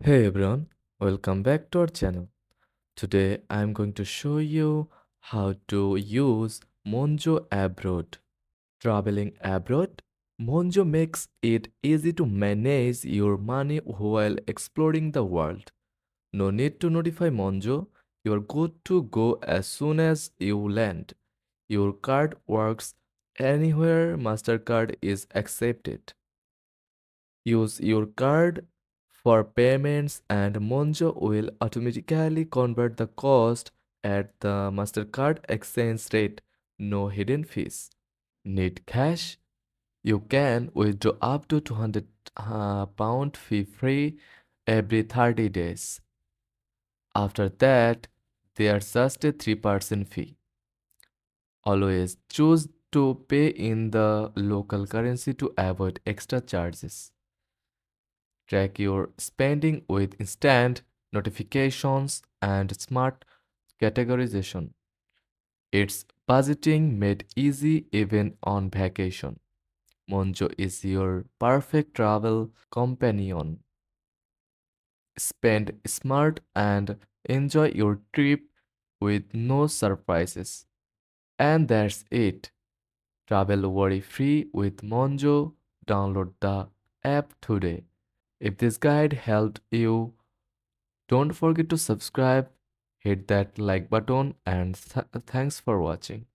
Hey everyone, welcome back to our channel. Today I am going to show you how to use Monzo Abroad. Traveling abroad, Monzo makes it easy to manage your money while exploring the world. No need to notify Monzo, you are good to go as soon as you land. Your card works anywhere MasterCard is accepted. Use your card for payments and Monzo will automatically convert the cost at the MasterCard exchange rate. No hidden fees. Need cash? You can withdraw up to 200 pound fee free every 30 days. After that, there's just a 3% fee. Always choose to pay in the local currency to avoid extra charges. Track your spending with instant notifications and smart categorization. It's budgeting made easy even on vacation. Monjo is your perfect travel companion. Spend smart and enjoy your trip with no surprises. And that's it. Travel worry free with Monjo. Download the app today. If this guide helped you, don't forget to subscribe, hit that like button, and thanks for watching.